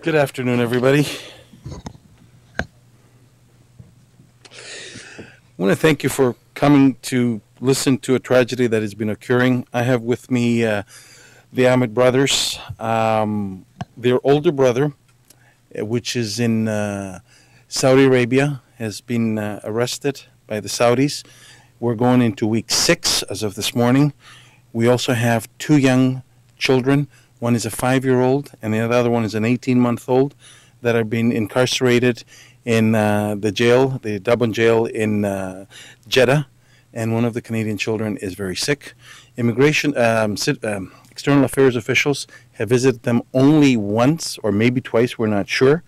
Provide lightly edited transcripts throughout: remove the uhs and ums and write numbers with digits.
Good afternoon, everybody. I want to thank you for coming to listen to a tragedy that has been occurring. I have with me the Ahmed brothers. Their older brother, which is in Saudi Arabia, has been arrested by the Saudis. We're going into week 6 as of this morning. We also have 2 young children. One is a 5-year-old, and the other one is an 18-month-old that are being incarcerated in the jail, the Dublin jail in Jeddah, and one of the Canadian children is very sick. Immigration, external affairs officials have visited them only once or maybe twice, we're not sure.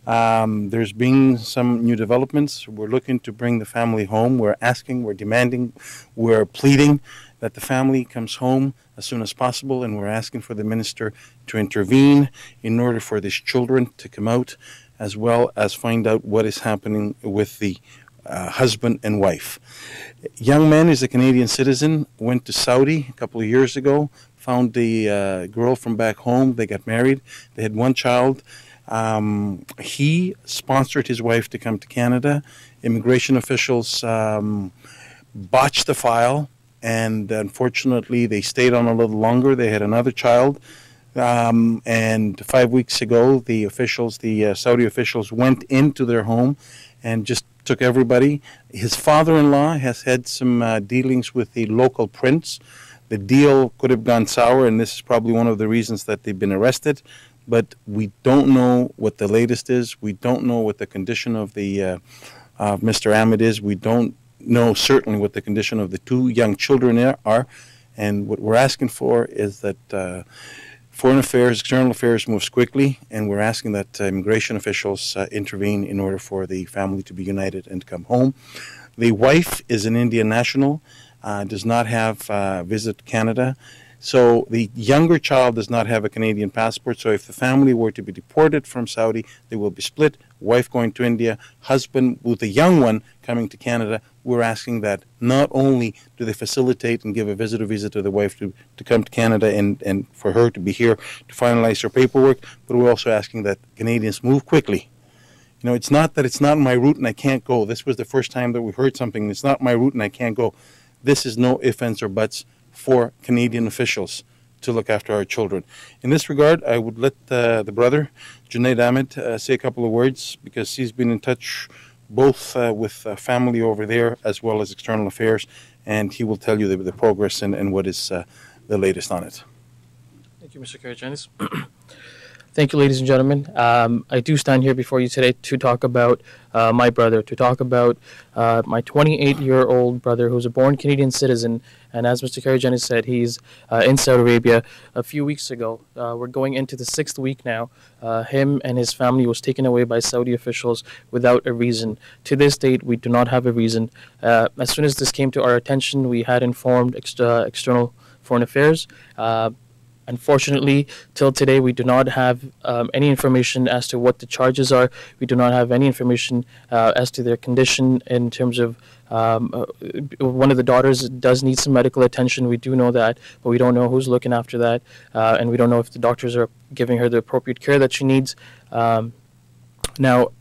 There's been some new developments. We're looking to bring the family home. We're asking, we're demanding, we're pleading that the family comes home as soon as possible, and we're asking for the minister to intervene in order for these children to come out, as well as find out what is happening with the husband and wife. Young man is a Canadian citizen, went to Saudi a couple of years ago, found the girl from back home. They got married. They had 1 child. He sponsored his wife to come to Canada. Immigration officials botched the file, and unfortunately they stayed on a little longer. They had another child, and 5 weeks ago the Saudi officials went into their home and just took everybody. His father-in-law has had some dealings with the local prince. The deal could have gone sour, and this is probably one of the reasons that they've been arrested. But we don't know what the latest is. We don't know what the condition of the Mr. Ahmed is. We don't know certainly what the condition of the 2 young children are. And what we're asking for is that foreign affairs, external affairs moves quickly, and we're asking that immigration officials intervene in order for the family to be united and to come home. The wife is an Indian national, does not have visit Canada. So the younger child does not have a Canadian passport. So if the family were to be deported from Saudi, they will be split. Wife going to India, husband with the young one coming to Canada. We're asking that not only do they facilitate and give a visitor visa to the wife to come to Canada and for her to be here to finalize her paperwork, but we're also asking that Canadians move quickly. You know, it's not that it's not my route and I can't go. This was the first time that we heard something. It's not my route and I can't go. This is no ifs, ands, or buts for Canadian officials to look after our children. In this regard, I would let the brother, Majeed Ahmed, say a couple of words, because he's been in touch both with family over there as well as external affairs, and he will tell you the progress and what is the latest on it. Thank you, Mr. Karygiannis. Thank you, ladies and gentlemen. I do stand here before you today to talk about my brother, to talk about my 28-year-old brother who's a born Canadian citizen. And as Mr. Karygiannis said, he's in Saudi Arabia a few weeks ago. We're going into the 6th week now. Him and his family was taken away by Saudi officials without a reason. To this date, we do not have a reason. As soon as this came to our attention, we had informed external foreign affairs. Unfortunately, till today, we do not have any information as to what the charges are. We do not have any information as to their condition in terms of one of the daughters does need some medical attention. We do know that, but we don't know who's looking after that, and we don't know if the doctors are giving her the appropriate care that she needs. Now,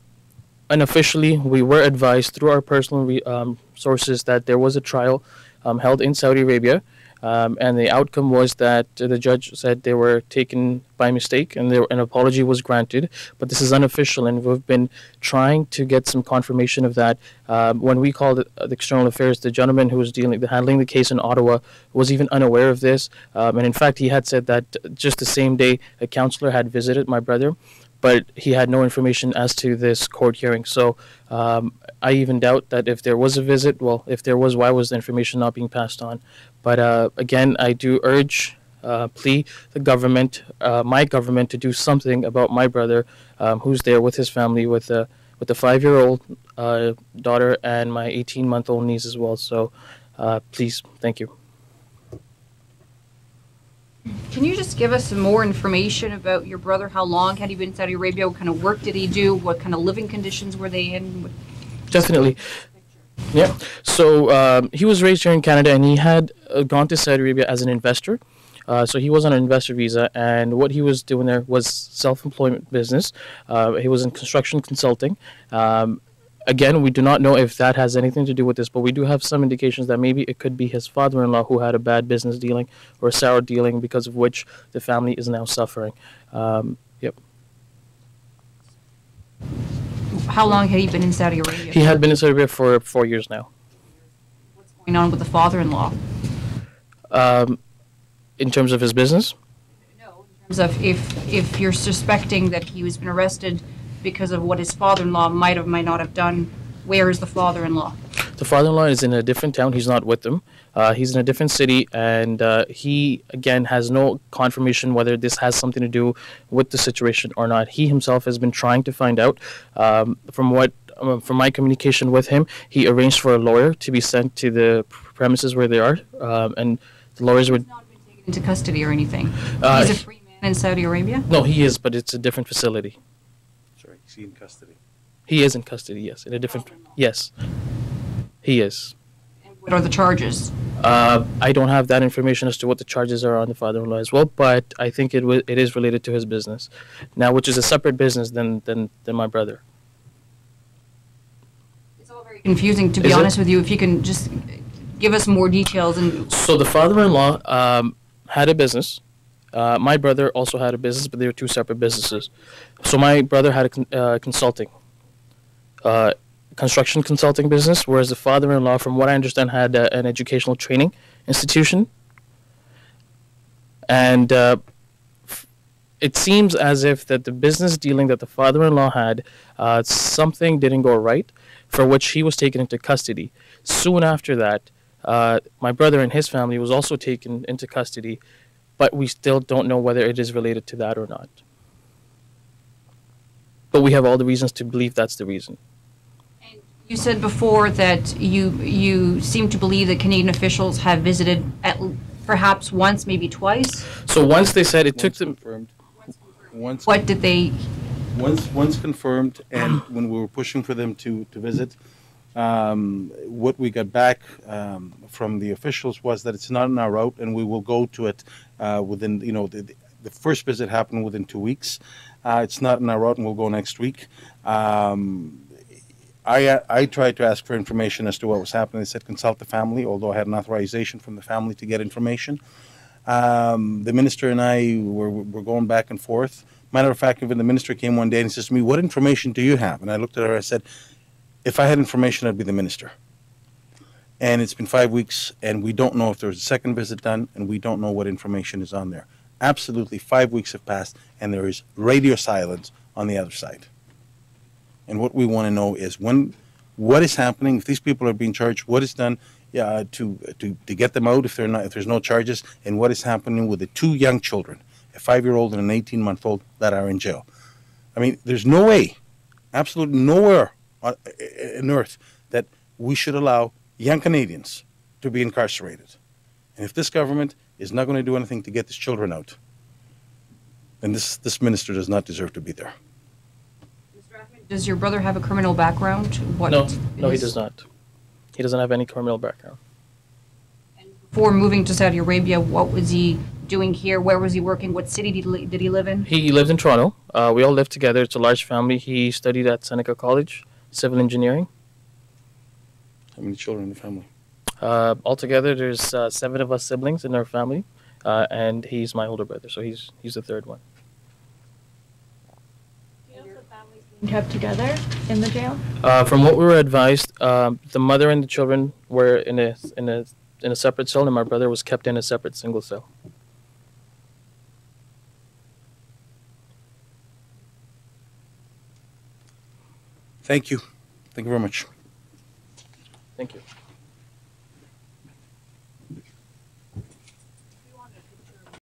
unofficially, we were advised through our personal sources that there was a trial held in Saudi Arabia. And the outcome was that the judge said they were taken by mistake and an apology was granted. But this is unofficial, and we've been trying to get some confirmation of that. When we called the external affairs, the gentleman who was handling the case in Ottawa was even unaware of this. And in fact, he had said that just the same day a counselor had visited my brother, but he had no information as to this court hearing. So I even doubt that if there was a visit, well, if there was, why was the information not being passed on? But again, I do urge, plea the government, my government, to do something about my brother, who's there with his family, with a 5-year-old daughter and my 18-month-old niece as well. So please, thank you. Can you just give us some more information about your brother? How long had he been in Saudi Arabia? What kind of work did he do? What kind of living conditions were they in? Definitely. Yeah. So he was raised here in Canada, and he had gone to Saudi Arabia as an investor. So he was on an investor visa, and what he was doing there was self-employment business. He was in construction consulting. Again, we do not know if that has anything to do with this, but we do have some indications that maybe it could be his father-in-law who had a bad business dealing or a sour dealing, because of which the family is now suffering. Yep. How long had he been in Saudi Arabia? He had been in Saudi Arabia for 4 years now. What's going on with the father-in-law? In terms of his business? No, in terms of if you're suspecting that he was been arrested because of what his father-in-law might not have done, where is the father-in-law? The father-in-law is in a different town. He's not with them. He's in a different city, and he, again, has no confirmation whether this has something to do with the situation or not. He himself has been trying to find out. From my communication with him, he arranged for a lawyer to be sent to the premises where they are, and the lawyers would... He's not been taken into custody or anything. He's a free man in Saudi Arabia? No, he is, but it's a different facility. Sorry, is he in custody? He is in custody, yes. In a different... Yes, he is. And what are the charges? I don't have that information as to what the charges are on the father-in-law as well, but I think it is related to his business now, which is a separate business than my brother. It's all very confusing, to be honest with you. If you can just give us more details. So the father-in-law had a business. My brother also had a business, but they were two separate businesses. So my brother had a construction consulting business, whereas the father-in-law, from what I understand, had an educational training institution. And it seems as if that the business dealing that the father-in-law had, something didn't go right, for which he was taken into custody. Soon after that, my brother and his family was also taken into custody, but we still don't know whether it is related to that or not. But we have all the reasons to believe that's the reason. You said before that you seem to believe that Canadian officials have visited perhaps once, maybe twice. So once they said it took them... What did they... Once confirmed, and when we were pushing for them to visit, what we got back from the officials was that it's not on our route, and we will go to it within, the first visit happened within 2 weeks. It's not on our route, and we'll go next week. I tried to ask for information as to what was happening. They said consult the family, although I had an authorization from the family to get information. The minister and I were going back and forth. Matter of fact, even the minister came one day and he says to me, "What information do you have?" And I looked at her and I said, "If I had information, I'd be the minister." And it's been 5 weeks, and we don't know if there was a second visit done, and we don't know what information is on there. Absolutely, 5 weeks have passed, and there is radio silence on the other side. And what we want to know is what is happening, if these people are being charged, what is done to get them out if there's no charges, and what is happening with the two young children, a 5-year-old and an 18-month-old, that are in jail. I mean, there's no way, absolutely nowhere on earth, that we should allow young Canadians to be incarcerated. And if this government is not going to do anything to get these children out, then this minister does not deserve to be there. Does your brother have a criminal background? No, he does not. He doesn't have any criminal background. And before moving to Saudi Arabia, what was he doing here? Where was he working? What city did he live in? He lived in Toronto. We all lived together. It's a large family. He studied at Seneca College, civil engineering. How many children in the family? Altogether, there's 7 of us siblings in our family, and he's my older brother, so he's the third one. Kept together in the jail? From what we were advised, the mother and the children were in a separate cell, and my brother was kept in a separate single cell. Thank you. Thank you very much. Thank you.